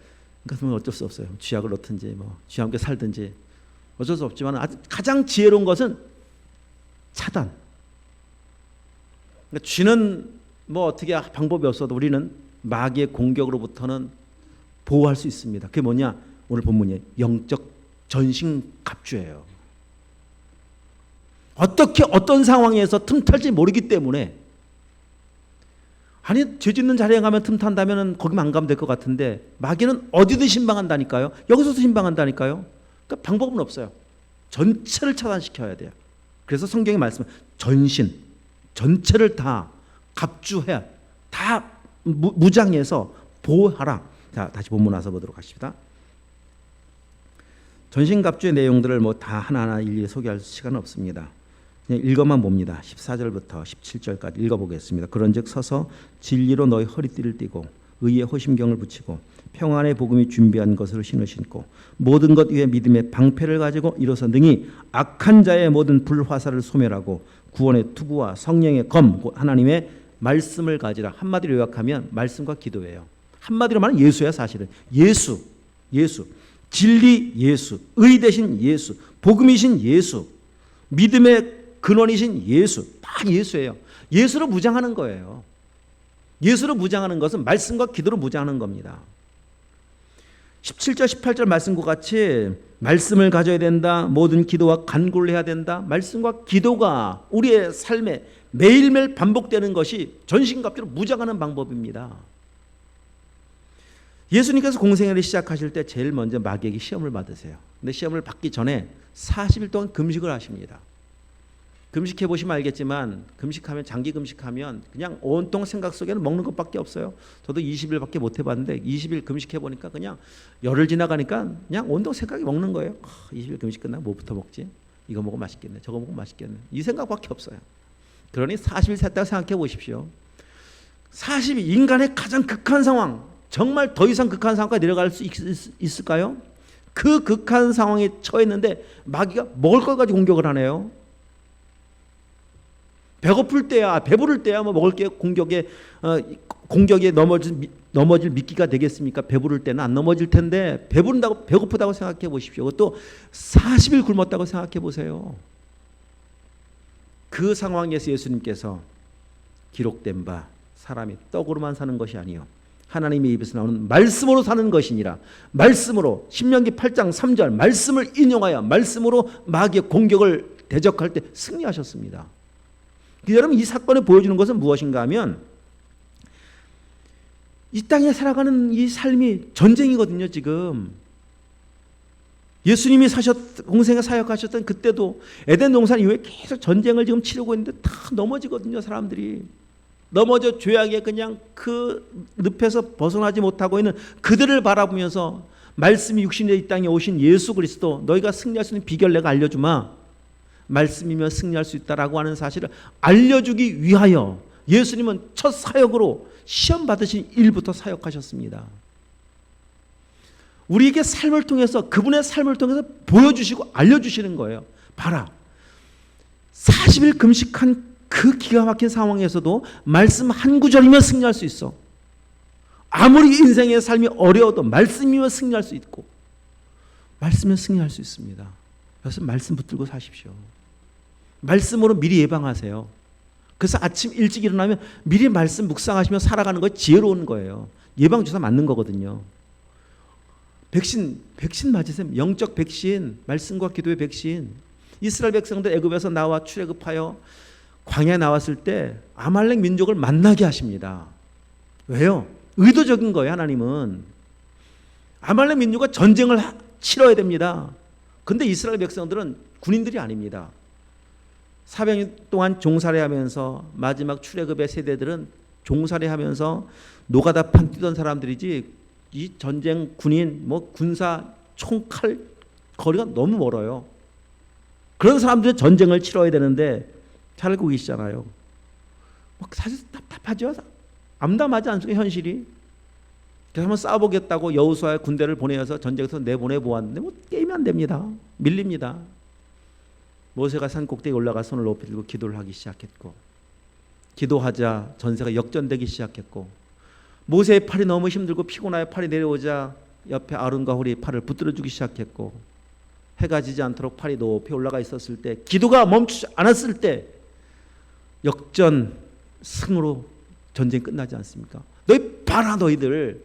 Speaker 1: 그러니까 어쩔 수 없어요. 쥐약을 넣든지 뭐 쥐와 함께 살든지 어쩔 수 없지만 가장 지혜로운 것은 차단. 그러니까 쥐는 뭐 어떻게 방법이 없어도 우리는 마귀의 공격으로부터는 보호할 수 있습니다. 그게 뭐냐? 오늘 본문이 영적 전신갑주예요. 어떤 상황에서 틈탈지 모르기 때문에 죄 짓는 자리에 가면 틈탄다면 거기만 안 가면 될 것 같은데 마귀는 어디든 신방한다니까요. 여기서도 신방한다니까요. 그러니까 방법은 없어요. 전체를 차단시켜야 돼요. 그래서 성경의 말씀은 전체를 다 갑주해야, 다 무장해서 보호하라. 자, 다시 본문 와서 보도록 하십시다. 전신갑주의 내용들을 뭐 다 하나하나 일일이 소개할 시간은 없습니다. 그냥 읽어만 봅니다. 14절부터 17절까지 읽어보겠습니다. 그런즉 서서 진리로 너희 허리띠를 띠고 의의 호심경을 붙이고 평안의 복음이 준비한 것을 신으신고 모든 것 위에 믿음의 방패를 가지고 일어서 능히 악한 자의 모든 불화살을 소멸하고 구원의 투구와 성령의 검 곧 하나님의 말씀을 가지라. 한마디로 요약하면 말씀과 기도예요. 한마디로 말하면 예수야. 사실은 예수 진리 예수, 의 대신 예수, 복음이신 예수, 믿음의 근원이신 예수, 다 예수예요. 예수로 무장하는 거예요. 예수로 무장하는 것은 말씀과 기도로 무장하는 겁니다. 17절 18절 말씀과 같이 말씀을 가져야 된다. 모든 기도와 간구를 해야 된다. 말씀과 기도가 우리의 삶에 매일매일 반복되는 것이 전신갑주로 무장하는 방법입니다. 예수님께서 공생애를 시작하실 때 제일 먼저 마귀에게 시험을 받으세요. 근데 시험을 받기 전에 40일 동안 금식을 하십니다. 금식해 보시면 알겠지만 금식하면 장기 금식하면 그냥 온통 생각 속에는 먹는 것밖에 없어요. 저도 20일밖에 못 해봤는데 20일 금식해 보니까 그냥 열흘 지나가니까 그냥 온통 생각이 먹는 거예요. 20일 금식 끝나면 뭐부터 먹지? 이거 먹으면 맛있겠네. 저거 먹으면 맛있겠네. 이 생각밖에 없어요. 그러니 40일 샜다고 생각해 보십시오. 40일 인간의 가장 극한 상황, 정말 더 이상 극한 상황까지 내려갈 수 있을까요? 그 극한 상황에 처했는데 마귀가 먹을 걸 가지고 공격을 하네요. 배고플 때야, 배부를 때야 뭐 먹을 게 공격에 넘어질 미끼가 되겠습니까? 배부를 때는 안 넘어질 텐데 배고프다고 생각해 보십시오. 또 40일 굶었다고 생각해 보세요. 그 상황에서 예수님께서 기록된 바 사람이 떡으로만 사는 것이 아니요 하나님의 입에서 나오는 말씀으로 사는 것이니라. 말씀으로 신명기 8장 3절 말씀을 인용하여 말씀으로 마귀의 공격을 대적할 때 승리하셨습니다. 여러분 이 사건이 보여주는 것은 무엇인가 하면 이 땅에 살아가는 이 삶이 전쟁이거든요. 지금 예수님이 공생에 사역하셨던 그때도 에덴 동산 이후에 계속 전쟁을 지금 치르고 있는데 다 넘어지거든요. 사람들이 넘어져 죄악에 그냥 그 늪에서 벗어나지 못하고 있는 그들을 바라보면서 말씀이 육신의 이 땅에 오신 예수 그리스도, 너희가 승리할 수 있는 비결 내가 알려주마, 말씀이면 승리할 수 있다라고 하는 사실을 알려주기 위하여 예수님은 첫 사역으로 시험 받으신 일부터 사역하셨습니다. 우리에게 삶을 통해서, 그분의 삶을 통해서 보여주시고 알려주시는 거예요. 봐라, 40일 금식한 그 기가 막힌 상황에서도 말씀 한 구절이면 승리할 수 있어. 아무리 인생의 삶이 어려워도 말씀이면 승리할 수 있고, 말씀이면 승리할 수 있습니다. 그래서 말씀 붙들고 사십시오. 말씀으로 미리 예방하세요. 그래서 아침 일찍 일어나면 미리 말씀 묵상하시며 살아가는 거 지혜로운 거예요. 예방주사 맞는 거거든요. 백신 맞으세요. 영적 백신, 말씀과 기도의 백신. 이스라엘 백성들 애굽에서 나와 출애굽하여 광야에 나왔을 때 아말렉 민족을 만나게 하십니다. 왜요? 의도적인 거예요. 하나님은 아말렉 민족과 전쟁을 치러야 됩니다. 근데 이스라엘 백성들은 군인들이 아닙니다. 400년 동안 종살이하면서 마지막 출애굽의 세대들은 종살이하면서 노가다판 뛰던 사람들이지, 이 전쟁 군인 뭐 군사 총칼 거리가 너무 멀어요. 그런 사람들이 전쟁을 치러야 되는데 살고 계시잖아요. 사실 답답하죠. 암담하지 않습니까? 현실이. 그래서 한번 싸워보겠다고 여호수아의 군대를 보내서 전쟁에서 내보내 보았는데 뭐 게임이 안 됩니다. 밀립니다. 모세가 산 꼭대기에 올라가 손을 높이 들고 기도를 하기 시작했고, 기도하자 전세가 역전되기 시작했고, 모세의 팔이 너무 힘들고 피곤하여 팔이 내려오자 옆에 아론과 홀이 팔을 붙들어주기 시작했고, 해가 지지 않도록 팔이 높이 올라가 있었을 때, 기도가 멈추지 않았을 때 역전 승으로 전쟁이 끝나지 않습니까? 너희 봐라, 너희들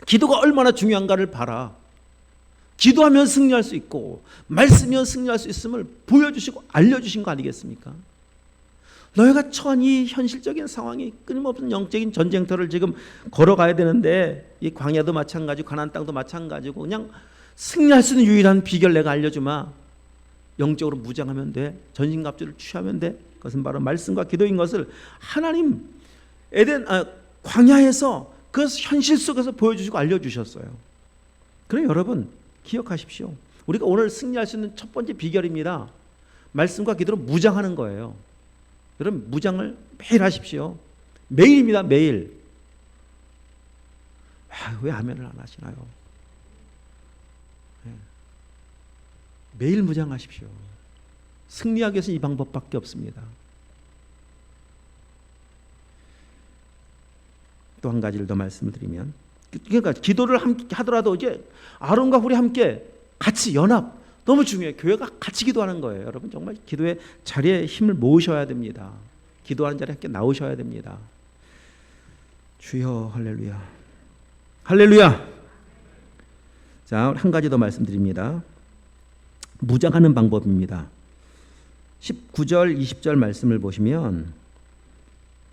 Speaker 1: 기도가 얼마나 중요한가를 봐라. 기도하면 승리할 수 있고 말씀이면 승리할 수 있음을 보여주시고 알려주신 거 아니겠습니까? 너희가 처한 이 현실적인 상황이 끊임없는 영적인 전쟁터를 지금 걸어가야 되는데, 이 광야도 마찬가지고 가나안 땅도 마찬가지고, 그냥 승리할 수 있는 유일한 비결 내가 알려주마. 영적으로 무장하면 돼. 전신갑주를 취하면 돼. 그것은 바로 말씀과 기도인 것을 하나님 광야에서 그 현실 속에서 보여주시고 알려주셨어요. 그럼 여러분 기억하십시오. 우리가 오늘 승리할 수 있는 첫 번째 비결입니다. 말씀과 기도로 무장하는 거예요. 여러분 무장을 매일 하십시오. 매일입니다. 매일. 왜 아멘을 안 하시나요? 매일 무장하십시오. 승리하기 위해서는 이 방법밖에 없습니다. 또 한 가지를 더 말씀을 드리면, 그러니까 기도를 함께 하더라도 이제 아론과 홀이 함께 같이 연합, 너무 중요해요. 교회가 같이 기도하는 거예요. 여러분 정말 기도의 자리에 힘을 모으셔야 됩니다. 기도하는 자리에 함께 나오셔야 됩니다. 주여 할렐루야. 할렐루야. 자, 한 가지 더 말씀드립니다. 무장하는 방법입니다. 19절 20절 말씀을 보시면,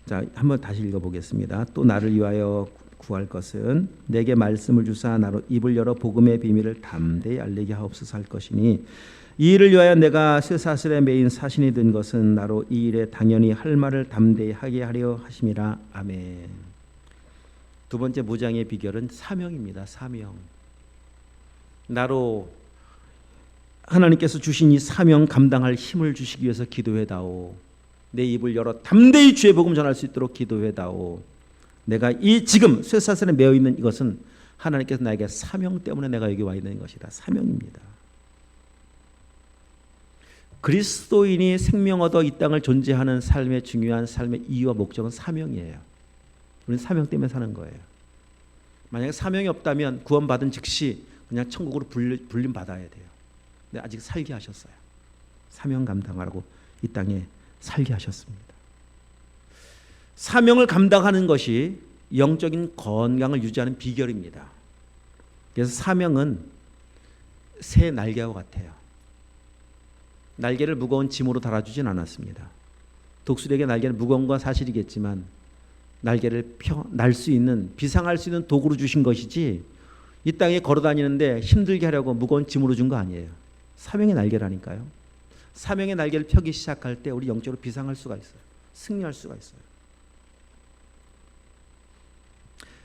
Speaker 1: 자, 한번 다시 읽어보겠습니다. 또 나를 위하여 구할 것은 내게 말씀을 주사 나로 입을 열어 복음의 비밀을 담대히 알리게 하옵소서 할 것이니, 이 일을 위하여 내가 쇠사슬에 매인 사신이 된 것은 나로 이 일에 당연히 할 말을 담대히 하게 하려 하심이라. 아멘. 두 번째 무장의 비결은 사명입니다. 사명. 나로 하나님께서 주신 이 사명 감당할 힘을 주시기 위해서 기도해다오. 내 입을 열어 담대히 주의 복음 전할 수 있도록 기도해다오. 내가 이 지금 쇠사슬에 매어 있는 이것은 하나님께서 나에게 사명 때문에 내가 여기 와 있는 것이다. 사명입니다. 그리스도인이 생명 얻어 이 땅을 존재하는 삶의 중요한 삶의 이유와 목적은 사명이에요. 우리는 사명 때문에 사는 거예요. 만약에 사명이 없다면 구원받은 즉시 그냥 천국으로 불림 받아야 돼요. 근데 아직 살게 하셨어요. 사명 감당하라고 이 땅에 살게 하셨습니다. 사명을 감당하는 것이 영적인 건강을 유지하는 비결입니다. 그래서 사명은 새 날개와 같아요. 날개를 무거운 짐으로 달아주진 않았습니다. 독수리에게 날개는 무거운 건 사실이겠지만 날개를 날 수 있는, 비상할 수 있는 도구로 주신 것이지 이 땅에 걸어다니는데 힘들게 하려고 무거운 짐으로 준 거 아니에요. 사명의 날개라니까요. 사명의 날개를 펴기 시작할 때 우리 영적으로 비상할 수가 있어요. 승리할 수가 있어요.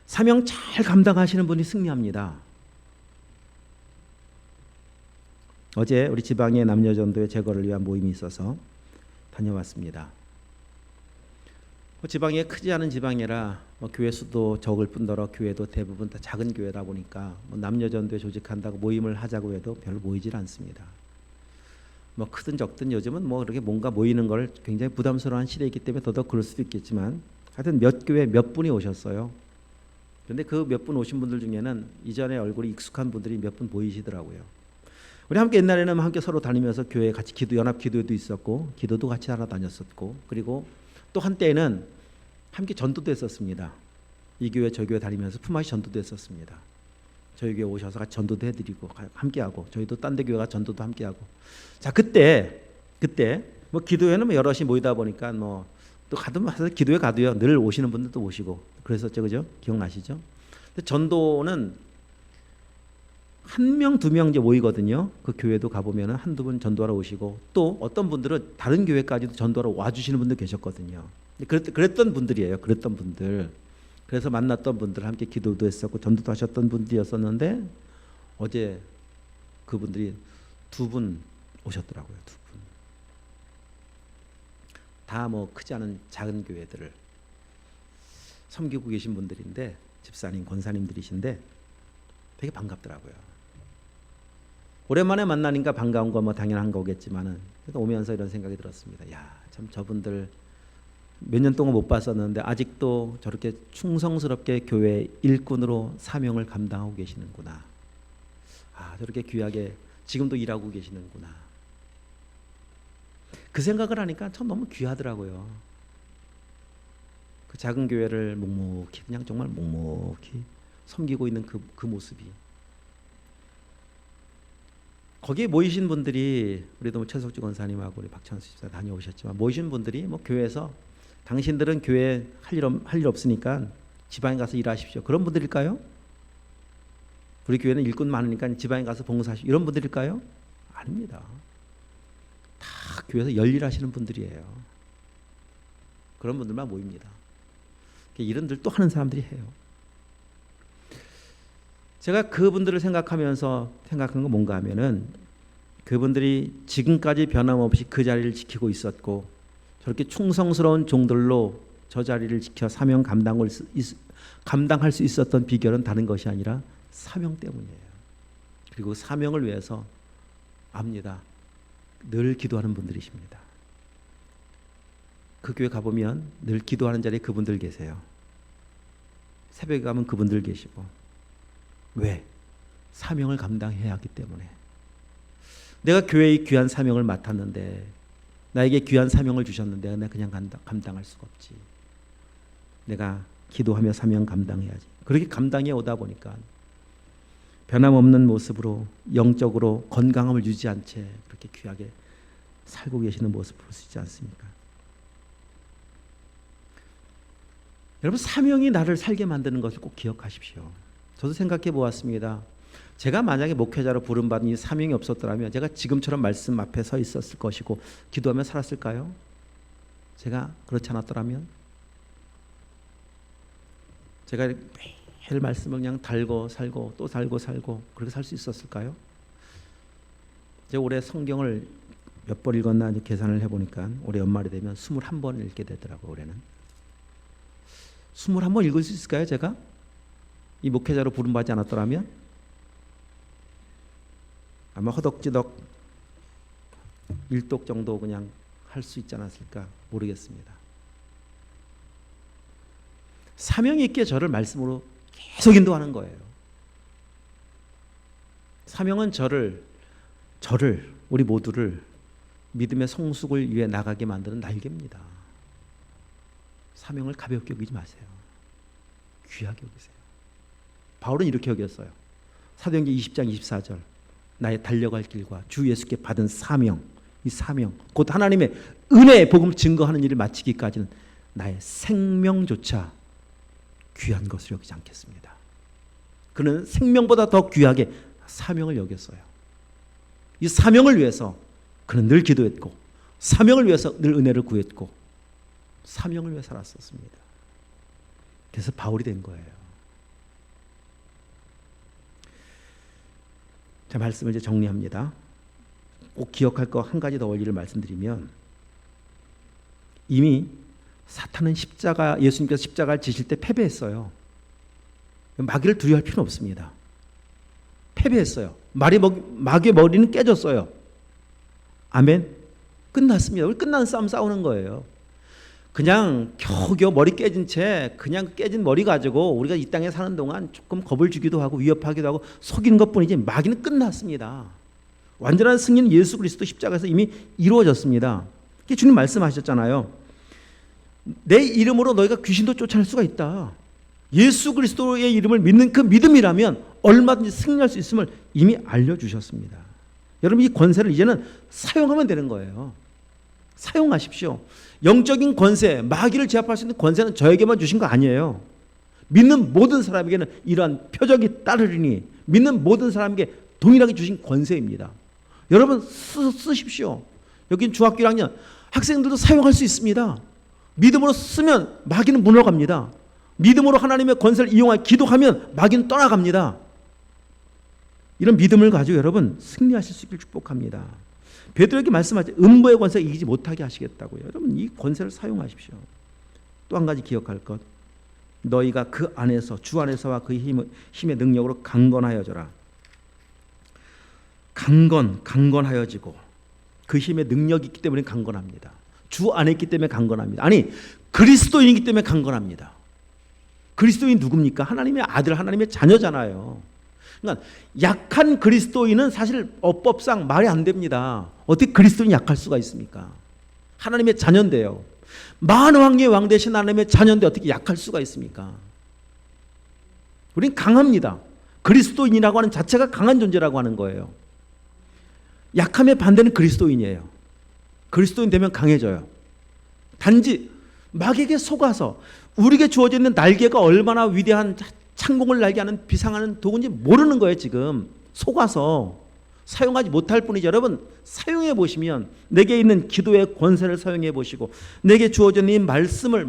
Speaker 1: 사명 잘 감당하시는 분이 승리합니다. 어제 우리 지방의 남녀전도회 제거를 위한 모임이 있어서 다녀왔습니다. 지방에 크지 않은 지방이라 교회 수도 적을 뿐더러 교회도 대부분 다 작은 교회다 보니까 남녀전도회 조직한다고 모임을 하자고 해도 별로 모이질 않습니다. 크든 적든 요즘은 그렇게 뭔가 모이는 걸 굉장히 부담스러운 시대이기 때문에 더더욱 그럴 수도 있겠지만 하여튼 몇 교회 몇 분이 오셨어요. 그런데 그 몇 분 오신 분들 중에는 이전에 얼굴이 익숙한 분들이 몇 분 보이시더라고요. 우리 함께 옛날에는 함께 서로 다니면서 교회 같이 연합 기도회도 있었고 기도도 같이 하러 다녔었고, 그리고 또 한때에는 함께 전도도 했었습니다. 이 교회 저 교회 다니면서 품앗이 전도도 했었습니다. 저희 교회 오셔서 같이 전도도 해드리고 함께하고, 저희도 딴 데 교회가 전도도 함께하고. 자, 그때 기도회는 여럿이 모이다 보니까 또 가도 기도회 가도요 늘 오시는 분들도 오시고 그랬었죠, 그죠? 기억나시죠? 근데 전도는 한 명, 두 명 이제 모이거든요. 그 교회도 가보면 한두 분 전도하러 오시고, 또 어떤 분들은 다른 교회까지도 전도하러 와주시는 분들 계셨거든요. 그랬던 분들이에요. 그랬던 분들. 그래서 만났던 분들, 함께 기도도 했었고 전도도 하셨던 분들이었었는데 어제 그분들이 두 분 오셨더라고요. 두 분. 다 크지 않은 작은 교회들을 섬기고 계신 분들인데, 집사님, 권사님들이신데 되게 반갑더라고요. 오랜만에 만나니까 반가운 건 당연한 거겠지만은 그래도 오면서 이런 생각이 들었습니다. 야, 참 저분들 몇 년 동안 못 봤었는데 아직도 저렇게 충성스럽게 교회 일꾼으로 사명을 감당하고 계시는구나. 아, 저렇게 귀하게 지금도 일하고 계시는구나. 그 생각을 하니까 참 너무 귀하더라고요. 그 작은 교회를 묵묵히, 그냥 정말 묵묵히 섬기고 있는 그 모습이. 거기에 모이신 분들이, 우리도 최석주 권사님하고 우리 박찬수 집사 다녀오셨지만 모이신 분들이 교회에서 당신들은 교회 할 일 없으니까 지방에 가서 일하십시오, 그런 분들일까요? 우리 교회는 일꾼 많으니까 지방에 가서 봉사하십시오, 이런 분들일까요? 아닙니다. 다 교회에서 열일하시는 분들이에요. 그런 분들만 모입니다. 이런 들 또 하는 사람들이 해요. 제가 그분들을 생각하면서 생각한 건 뭔가 하면은, 그분들이 지금까지 변함없이 그 자리를 지키고 있었고 저렇게 충성스러운 종들로 저 자리를 지켜 사명 감당할 수 있었던 비결은 다른 것이 아니라 사명 때문이에요. 그리고 사명을 위해서 압니다. 늘 기도하는 분들이십니다. 그 교회 가보면 늘 기도하는 자리에 그분들 계세요. 새벽에 가면 그분들 계시고. 왜? 사명을 감당해야 하기 때문에. 내가 교회의 귀한 사명을 맡았는데, 나에게 귀한 사명을 주셨는데 내가 그냥 감당할 수가 없지. 내가 기도하며 사명 감당해야지. 그렇게 감당해 오다 보니까 변함없는 모습으로 영적으로 건강함을 유지한 채 그렇게 귀하게 살고 계시는 모습 볼 수 있지 않습니까? 여러분, 사명이 나를 살게 만드는 것을 꼭 기억하십시오. 저도 생각해 보았습니다. 제가 만약에 목회자로 부름받은 이 사명이 없었더라면 제가 지금처럼 말씀 앞에 서 있었을 것이고 기도하며 살았을까요? 제가 그렇지 않았더라면 제가 매일 말씀을 그냥 달고 살고 또 달고 살고 그렇게 살 수 있었을까요? 제가 올해 성경을 몇 번 읽었나 계산을 해보니까 올해 연말이 되면 21번 읽게 되더라고요. 올해는 21번 읽을 수 있을까요? 제가 이 목회자로 부름받지 않았더라면 아마 허덕지덕 1독 정도 그냥 할 수 있지 않았을까 모르겠습니다. 사명 있게 저를 말씀으로 계속 인도하는 거예요. 사명은 저를 우리 모두를 믿음의 성숙을 위해 나가게 만드는 날개입니다. 사명을 가볍게 여기지 마세요. 귀하게 여기세요. 바울은 이렇게 여겼어요. 사도행전 20장 24절 나의 달려갈 길과 주 예수께 받은 사명, 이 사명 곧 하나님의 은혜의 복음을 증거하는 일을 마치기까지는 나의 생명조차 귀한 것을 여기지 않겠습니다. 그는 생명보다 더 귀하게 사명을 여겼어요. 이 사명을 위해서 그는 늘 기도했고 사명을 위해서 늘 은혜를 구했고 사명을 위해 살았었습니다. 그래서 바울이 된 거예요. 자, 말씀을 이제 정리합니다. 꼭 기억할 거 한 가지 더 원리를 말씀드리면 이미 사탄은 예수님께서 십자가를 지실 때 패배했어요. 마귀를 두려워할 필요는 없습니다. 패배했어요. 마귀의 머리는 깨졌어요. 아멘. 끝났습니다. 우리 끝난 싸움 싸우는 거예요. 그냥 겨우겨우 머리 깨진 채 그냥 깨진 머리 가지고 우리가 이 땅에 사는 동안 조금 겁을 주기도 하고 위협하기도 하고 속이는 것뿐이지 마귀는 끝났습니다. 완전한 승리는 예수 그리스도 십자가에서 이미 이루어졌습니다. 주님 말씀하셨잖아요. 내 이름으로 너희가 귀신도 쫓아낼 수가 있다. 예수 그리스도의 이름을 믿는 그 믿음이라면 얼마든지 승리할 수 있음을 이미 알려주셨습니다. 여러분 이 권세를 이제는 사용하면 되는 거예요. 사용하십시오. 영적인 권세, 마귀를 제압할 수 있는 권세는 저에게만 주신 거 아니에요. 믿는 모든 사람에게는 이러한 표적이 따르리니 믿는 모든 사람에게 동일하게 주신 권세입니다. 여러분 쓰십시오. 여긴 중학교 1학년 학생들도 사용할 수 있습니다. 믿음으로 쓰면 마귀는 물러갑니다. 믿음으로 하나님의 권세를 이용하여 기도하면 마귀는 떠나갑니다. 이런 믿음을 가지고 여러분 승리하실 수 있길 축복합니다. 베드로에게 말씀하죠. 음부의 권세가 이기지 못하게 하시겠다고요. 여러분 이 권세를 사용하십시오. 또 한 가지 기억할 것. 너희가 그 안에서 주 안에서와 그 힘의 능력으로 강건하여져라. 강건하여지고 그 힘의 능력이 있기 때문에 강건합니다. 주 안에 있기 때문에 강건합니다. 아니 그리스도인이기 때문에 강건합니다. 그리스도인 누굽니까? 하나님의 아들, 하나님의 자녀잖아요. 그러니까 약한 그리스도인은 사실 어법상 말이 안 됩니다. 어떻게 그리스도인이 약할 수가 있습니까? 하나님의 자녀인데요. 만왕의 왕 되신 하나님의 자녀인데 어떻게 약할 수가 있습니까? 우린 강합니다. 그리스도인이라고 하는 자체가 강한 존재라고 하는 거예요. 약함의 반대는 그리스도인이에요. 그리스도인 되면 강해져요. 단지 마귀에게 속아서 우리에게 주어져 있는 날개가 얼마나 위대한 창공을 날게 하는 비상하는 도구인지 모르는 거예요. 지금 속아서 사용하지 못할 뿐이죠. 여러분 사용해 보시면 내게 있는 기도의 권세를 사용해 보시고 내게 주어져 있는 이 말씀을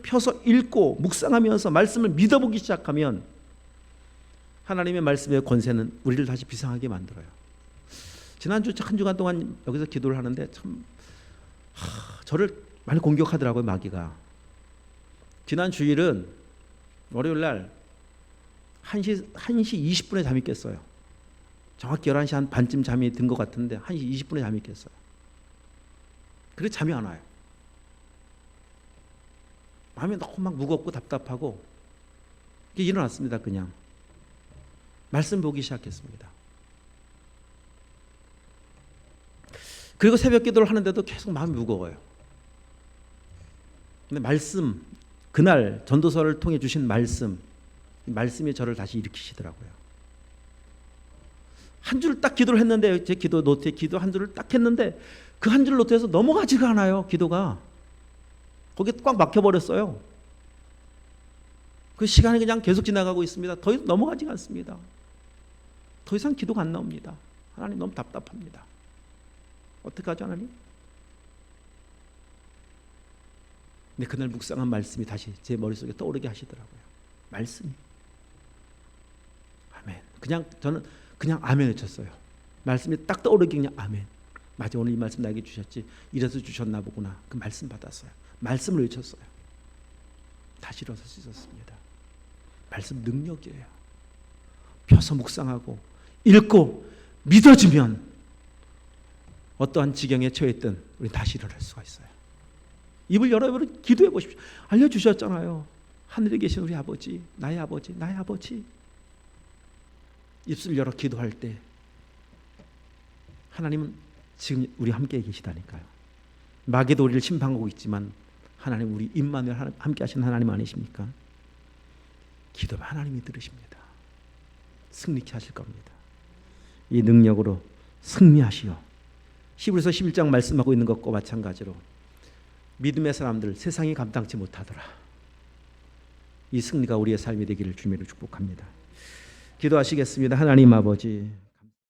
Speaker 1: 펴서 읽고 묵상하면서 말씀을 믿어보기 시작하면 하나님의 말씀의 권세는 우리를 다시 비상하게 만들어요. 지난주 한 주간 동안 여기서 기도를 하는데 참 저를 많이 공격하더라고요. 마귀가. 지난 주일은 월요일 날 1시 20분에 잠이 깼어요. 정확히 11시 한 반쯤 잠이 든 것 같은데 1시 20분에 잠이 깼어요. 그래서 잠이 안 와요. 마음이 너무 막 무겁고 답답하고 일어났습니다. 그냥 말씀 보기 시작했습니다. 그리고 새벽 기도를 하는데도 계속 마음이 무거워요. 근데 말씀, 그날 전도서를 통해 주신 말씀이 저를 다시 일으키시더라고요. 한 줄을 딱 기도를 했는데 제 기도 노트에 기도 한 줄을 딱 했는데 그 한 줄 노트에서 넘어가지가 않아요. 기도가. 거기에 꽉 막혀버렸어요. 그 시간이 그냥 계속 지나가고 있습니다. 더 이상 넘어가지가 않습니다. 더 이상 기도가 안 나옵니다. 하나님 너무 답답합니다. 어떡하죠 하나님? 근데 그날 묵상한 말씀이 다시 제 머릿속에 떠오르게 하시더라고요. 말씀이. 아멘. 저는 그냥 아멘 외쳤어요. 말씀이 딱 떠오르게 그냥 아멘. 맞아, 오늘 이 말씀 나에게 주셨지. 이래서 주셨나 보구나. 그 말씀 받았어요. 말씀을 외쳤어요. 다시 일어설 수 있었습니다. 말씀 능력이에요. 펴서 묵상하고 읽고 믿어지면 어떠한 지경에 처했든 우리 다시 일어날 수가 있어요. 입을 열어버려 기도해 보십시오. 알려주셨잖아요. 하늘에 계신 우리 아버지, 나의 아버지, 나의 아버지. 입술 열어 기도할 때 하나님은 지금 우리 함께 계시다니까요. 마귀도 우리를 심판하고 있지만 하나님 우리 임마누엘 함께 하시는 하나님 아니십니까? 기도하면 하나님이 들으십니다. 승리케 하실 겁니다. 이 능력으로 승리하시오. 히브리서 11장 말씀하고 있는 것과 마찬가지로 믿음의 사람들 세상이 감당치 못하더라. 이 승리가 우리의 삶이 되기를 주님으로 축복합니다. 기도하시겠습니다. 하나님 아버지,